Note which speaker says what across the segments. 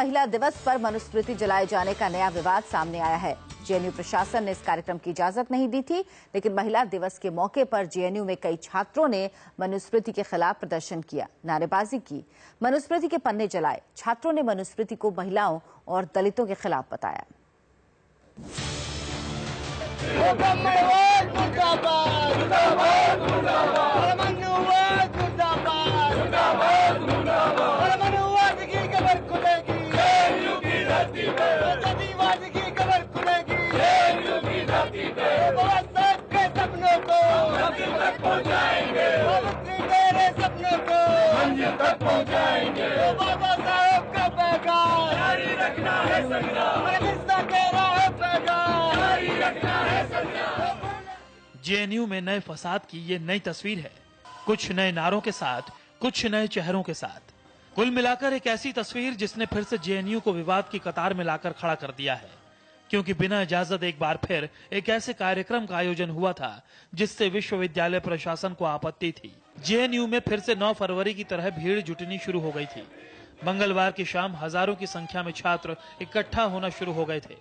Speaker 1: महिला दिवस पर मनुस्मृति जलाए जाने का नया विवाद सामने आया है। जेएनयू प्रशासन ने इस कार्यक्रम की इजाजत नहीं दी थी, लेकिन महिला दिवस के मौके पर जेएनयू में कई छात्रों ने मनुस्मृति के खिलाफ प्रदर्शन किया, नारेबाजी की, मनुस्मृति के पन्ने जलाए। छात्रों ने मनुस्मृति को महिलाओं और दलितों के खिलाफ बताया।
Speaker 2: बाबा साहब का पैगाम जारी रखना है संग्राम,
Speaker 3: जेएनयू में नए फसाद की ये नई तस्वीर है, कुछ नए नारों के साथ, कुछ नए चेहरों के साथ। कुल मिलाकर एक ऐसी तस्वीर जिसने फिर से जेएनयू को विवाद की कतार में लाकर खड़ा कर दिया है, क्योंकि बिना इजाजत एक बार फिर एक ऐसे कार्यक्रम का आयोजन हुआ था जिससे विश्वविद्यालय प्रशासन को आपत्ति थी। जेएनयू में फिर से 9 फरवरी की तरह भीड़ जुटनी शुरू हो गई थी। मंगलवार की शाम हजारों की संख्या में छात्र इकट्ठा होना शुरू हो गए थे।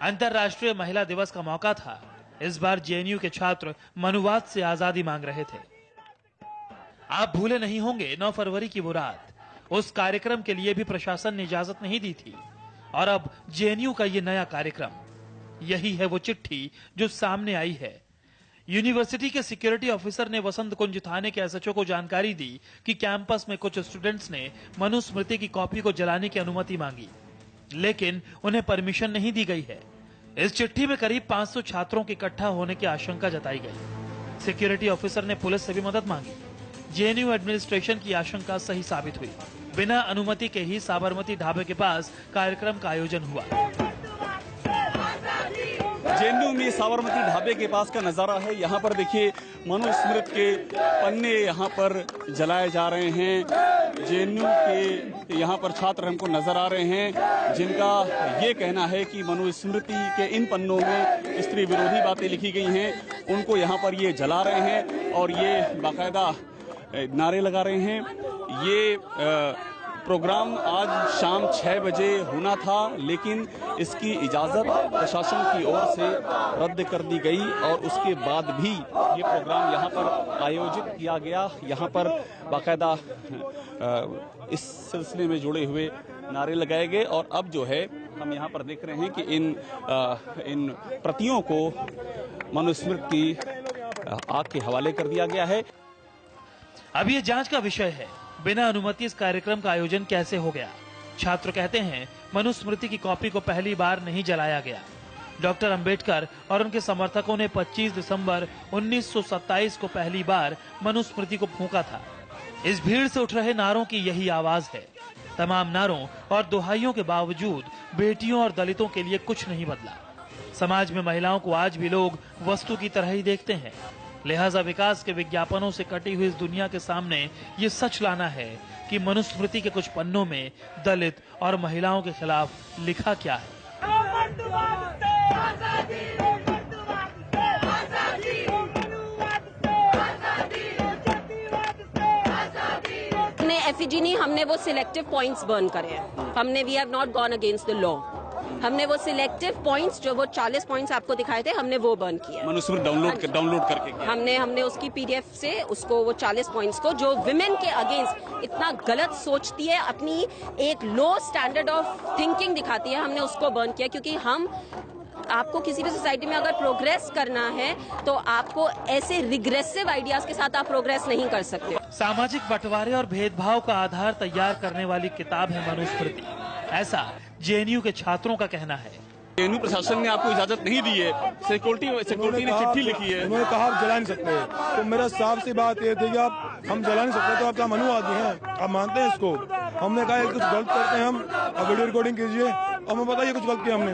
Speaker 3: अंतर्राष्ट्रीय महिला दिवस का मौका था। इस बार जेएनयू के छात्र मनुवाद से आजादी मांग रहे थे। आप भूले नहीं होंगे 9 फरवरी की वो रात। उस कार्यक्रम के लिए भी प्रशासन ने इजाजत नहीं दी थी। और अब जेएनयू का ये नया कार्यक्रम, यही है वो चिट्ठी जो सामने आई है। यूनिवर्सिटी के सिक्योरिटी ऑफिसर ने वसंत कुंज थाने के एसएचओ को जानकारी दी कि कैंपस में कुछ स्टूडेंट्स ने मनुस्मृति की कॉपी को जलाने की अनुमति मांगी, लेकिन उन्हें परमिशन नहीं दी गई है। इस चिट्ठी में करीब 500 छात्रों के इकट्ठा होने की आशंका जताई गई। सिक्योरिटी ऑफिसर ने पुलिस से भी मदद मांगी। जेएनयू एडमिनिस्ट्रेशन की आशंका सही साबित हुई। बिना अनुमति के ही साबरमती ढाबे के पास कार्यक्रम का आयोजन हुआ।
Speaker 4: जेएनयू में साबरमती ढाबे के पास का नजारा है। यहाँ पर देखिए मनुस्मृति के पन्ने यहाँ पर जलाए जा रहे हैं। जेएनयू के यहाँ पर छात्र हमको नजर आ रहे हैं जिनका ये कहना है कि मनुस्मृति के इन पन्नों में स्त्री विरोधी बातें लिखी गई हैं, उनको यहाँ पर ये जला रहे हैं और ये बाकायदा नारे लगा रहे हैं। ये प्रोग्राम आज शाम 6 बजे होना था, लेकिन इसकी इजाज़त प्रशासन की ओर से रद्द कर दी गई और उसके बाद भी ये प्रोग्राम यहाँ पर आयोजित किया गया। यहाँ पर बाकायदा इस सिलसिले में जुड़े हुए नारे लगाए गए और अब जो है हम यहाँ पर देख रहे हैं कि इन प्रतियों को मनुस्मृति आग के हवाले कर दिया गया है।
Speaker 3: अब ये जांच का विषय है, बिना अनुमति इस कार्यक्रम का आयोजन कैसे हो गया। छात्र कहते हैं मनुस्मृति की कॉपी को पहली बार नहीं जलाया गया। डॉक्टर अंबेडकर और उनके समर्थकों ने 25 दिसंबर 1927 को पहली बार मनुस्मृति को फूंका था। इस भीड़ से उठ रहे नारों की यही आवाज है। तमाम नारों और दुहाइयों के बावजूद बेटियों और दलितों के लिए कुछ नहीं बदला। समाज में महिलाओं को आज भी लोग वस्तु की तरह ही देखते हैं। लिहाजा विकास के विज्ञापनों से कटी हुई इस दुनिया के सामने ये सच लाना है कि मनुस्मृति के कुछ पन्नों में दलित और महिलाओं के खिलाफ लिखा क्या है।
Speaker 5: हमने एफिजी नहीं, हमने वो सिलेक्टिव पॉइंट्स बर्न करे हैं। हमने we have not gone against the law. हमने वो सिलेक्टिव पॉइंट्स जो वो 40 पॉइंट्स आपको दिखाए थे, हमने वो बर्न किया।
Speaker 4: मनुस्मृति डाउनलोड करके
Speaker 5: हमने उसकी पीडीएफ से उसको वो 40 पॉइंट्स को जो विमेन के अगेंस्ट इतना गलत सोचती है, अपनी एक लो स्टैंडर्ड ऑफ थिंकिंग दिखाती है, हमने उसको बर्न किया। क्योंकि हम आपको किसी भी सोसाइटी में अगर प्रोग्रेस करना है तो आपको ऐसे रिग्रेसिव आइडियाज के साथ आप प्रोग्रेस नहीं कर सकते।
Speaker 3: सामाजिक बंटवारे और भेदभाव का आधार तैयार करने वाली किताब है मनुस्मृति, ऐसा जेएनयू के छात्रों का कहना है।
Speaker 4: जेएनयू प्रशासन ने आपको इजाजत नहीं दी है, सिक्योरिटी ने चिट्ठी लिखी है।
Speaker 6: उन्होंने कहा आप जला नहीं सकते, तो मेरा साफ सी बात ये थी कि हम जला नहीं सकते, तो आप क्या मनुवादी हैं, आप मानते हैं इसको। हमने कहा कुछ गलत करते हैं हम, अब वीडियो रिकॉर्डिंग कीजिए, अब हमें बताइए कुछ गलत किया हमने,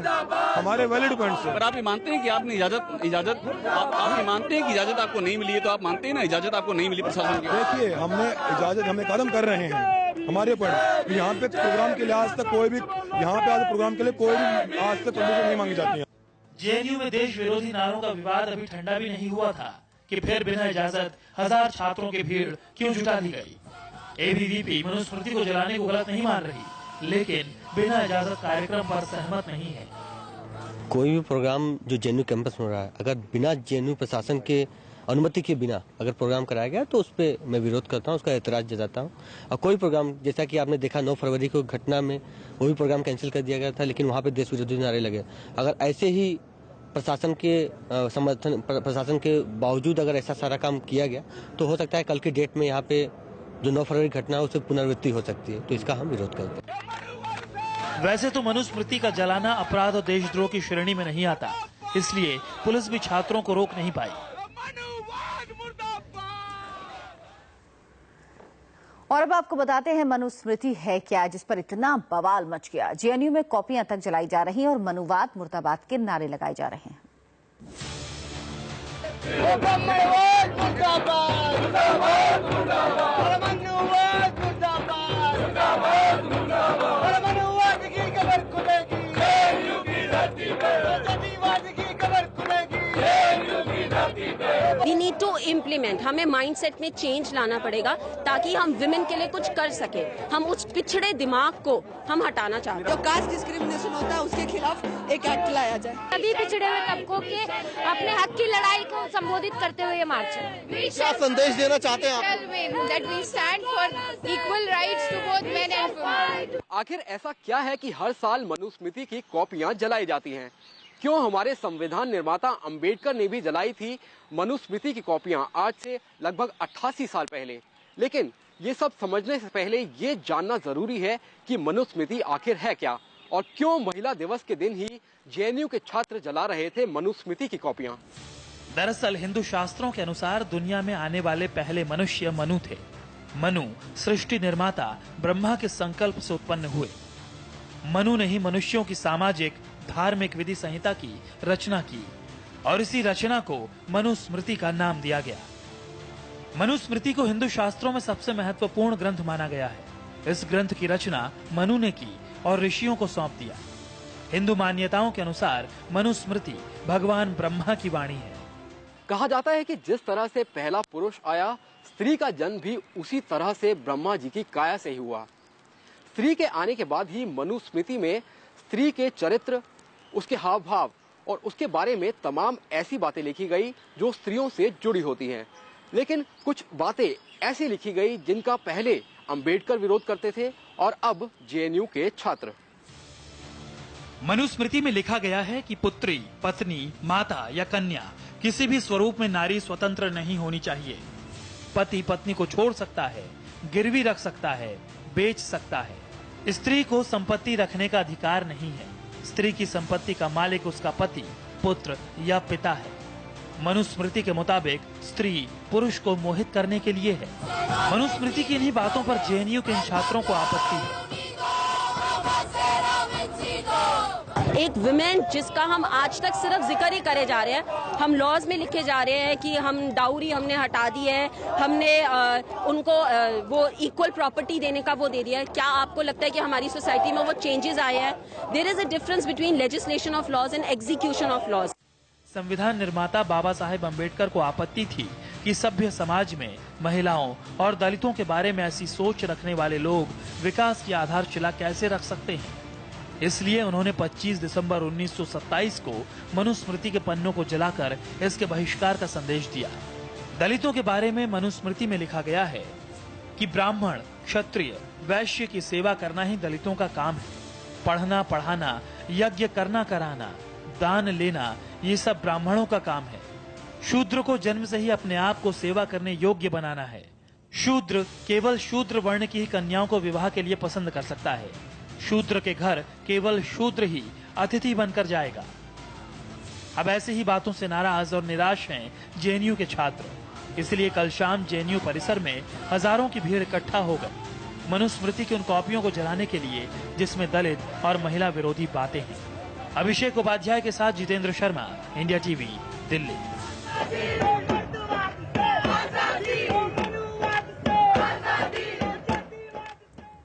Speaker 6: हमारे वैलिड पॉइंट्स है।
Speaker 4: पर आप ये मानते हैं कि आपने इजाजत आप ये मानते हैं कि इजाजत आपको नहीं मिली है, तो आप मानते हैं ना इजाजत आपको नहीं मिली प्रशासन की?
Speaker 6: देखिए हमने इजाजत हमें कदम कर रहे हैं हमारे पॉइंट। यहाँ पे प्रोग्राम के लिए आज तक कोई भी, यहाँ पे आज प्रोग्राम के लिए कोई भी आज तक परमिशन नहीं मांगी जाती है।
Speaker 3: जेएनयू में देश विरोधी नारों का विवाद अभी ठंडा भी नहीं हुआ था कि फिर बिना इजाजत 1000 छात्रों की भीड़ क्यों जुटा दी गई। एबीवीपी मनुस्मृति को जलाने को गलत नहीं मान रही, लेकिन बिना इजाजत कार्यक्रम पर सहमत नहीं है।
Speaker 7: कोई भी प्रोग्राम जो जेएनयू कैंपस में हो रहा है, अगर बिना जेएनयू प्रशासन के अनुमति के बिना अगर प्रोग्राम कराया गया तो उस पर मैं विरोध करता हूं, उसका एतराज जताता हूं। और कोई प्रोग्राम, जैसा कि आपने देखा 9 फरवरी को घटना में वो भी प्रोग्राम कैंसिल कर दिया गया था, लेकिन वहां पे देश विरोधी नारे लगे। अगर ऐसे ही प्रशासन के समर्थन, प्रशासन के बावजूद अगर ऐसा सारा काम किया गया तो हो सकता है कल की डेट में यहाँ पे जो 9 फरवरी घटना है उससे पुनरावृत्ति हो सकती है, तो इसका हम विरोध करते हैं।
Speaker 3: वैसे तो मनुस्मृति का जलाना अपराध और देशद्रोह की श्रेणी में नहीं आता, इसलिए पुलिस भी छात्रों को रोक नहीं पाई।
Speaker 1: और अब आपको बताते हैं मनुस्मृति है क्या, जिस पर इतना बवाल मच गया। जेएनयू में कॉपियां तक जलाई जा रही हैं और मनुवाद मुर्दाबाद के नारे लगाए जा रहे हैं।
Speaker 5: We need to implement, हमें माइंडसेट में चेंज लाना पड़ेगा ताकि हम विमेन के लिए कुछ कर सके। हम उस पिछड़े दिमाग को हम हटाना चाहते हैं।
Speaker 8: जो कास्ट डिस्क्रिमिनेशन होता है उसके खिलाफ एक एक्ट लाया जाए।
Speaker 9: सभी पिछड़े हुए तबकों के अपने हक की लड़ाई को संबोधित करते हुए ये मार्च है।
Speaker 10: क्या संदेश देना चाहते हैं आप?
Speaker 9: That we stand for equal rights to both men and women।
Speaker 11: आखिर ऐसा क्या है कि हर साल मनुस्मृति की कॉपियां जलाई जाती हैं? क्यों हमारे संविधान निर्माता अंबेडकर ने भी जलाई थी मनुस्मृति की कॉपियां आज से लगभग 88 साल पहले। लेकिन ये सब समझने से पहले ये जानना जरूरी है कि मनुस्मृति आखिर है क्या और क्यों महिला दिवस के दिन ही जेएनयू के छात्र जला रहे थे मनुस्मृति की कॉपियां।
Speaker 3: दरअसल हिंदू शास्त्रों के अनुसार दुनिया में आने वाले पहले मनुष्य मनु थे। मनु सृष्टि निर्माता ब्रह्मा के संकल्प से उत्पन्न हुए। मनु ने ही मनुष्यों की सामाजिक धार्मिक विधि संहिता की रचना की और इसी रचना को मनुस्मृति का नाम दिया गया। मनुस्मृति को हिंदू शास्त्रों में सबसे महत्वपूर्ण ग्रंथ माना गया है। इस ग्रंथ की रचना मनु ने की और ऋषियों को सौंप दिया। हिंदू मान्यताओं के अनुसार मनुस्मृति भगवान ब्रह्मा की वाणी है।
Speaker 11: कहा जाता है कि जिस तरह से पहला पुरुष आया, स्त्री का जन्म भी उसी तरह से ब्रह्मा जी की काया से ही हुआ। स्त्री के आने के बाद ही मनुस्मृति में स्त्री के चरित्र, उसके हाव भाव और उसके बारे में तमाम ऐसी बातें लिखी गई जो स्त्रियों से जुड़ी होती हैं। लेकिन कुछ बातें ऐसी लिखी गई जिनका पहले अंबेडकर विरोध करते थे और अब जेएनयू के छात्र।
Speaker 3: मनुस्मृति में लिखा गया है कि पुत्री, पत्नी, माता या कन्या किसी भी स्वरूप में नारी स्वतंत्र नहीं होनी चाहिए। पति पत्नी को छोड़ सकता है, गिरवी रख सकता है, बेच सकता है। स्त्री को संपत्ति रखने का अधिकार नहीं है। स्त्री की संपत्ति का मालिक उसका पति, पुत्र या पिता है। मनुस्मृति के मुताबिक स्त्री पुरुष को मोहित करने के लिए है। मनुस्मृति की इन्हीं बातों पर जेएनयू के इन छात्रों को आपत्ति है।
Speaker 5: एक विमेन जिसका हम आज तक सिर्फ जिक्र ही करे जा रहे हैं, हम लॉज में लिखे जा रहे हैं कि हम डाउरी हमने हटा दी है, हमने उनको वो इक्वल प्रॉपर्टी देने का वो दे दिया है। क्या आपको लगता है कि हमारी सोसाइटी में वो चेंजेस आए हैं? There is a difference between legislation of laws and execution of laws.
Speaker 3: संविधान निर्माता बाबा साहेब अम्बेडकर को आपत्ति थी कि सभ्य समाज में महिलाओं और दलितों के बारे में ऐसी सोच रखने वाले लोग विकास की आधारशिला कैसे रख सकते हैं। इसलिए उन्होंने 25 दिसंबर 1927 को मनुस्मृति के पन्नों को जलाकर इसके बहिष्कार का संदेश दिया। दलितों के बारे में मनुस्मृति में लिखा गया है कि ब्राह्मण, क्षत्रिय, वैश्य की सेवा करना ही दलितों का काम है। पढ़ना पढ़ाना, यज्ञ करना कराना, दान लेना, ये सब ब्राह्मणों का काम है। शूद्र को जन्म से ही अपने आप को सेवा करने योग्य बनाना है। शूद्र केवल शूद्र वर्ण की ही कन्याओं को विवाह के लिए पसंद कर सकता है। शूद्र के घर केवल शूद्र ही अतिथि बनकर जाएगा। अब ऐसी ही बातों से नाराज और निराश हैं जेएनयू के छात्र। इसलिए कल शाम जेएनयू परिसर में हजारों की भीड़ इकट्ठा हो गई मनुस्मृति की उन कॉपियों को जलाने के लिए जिसमें दलित और महिला विरोधी बातें हैं। अभिषेक उपाध्याय के साथ जितेंद्र शर्मा, इंडिया टीवी, दिल्ली।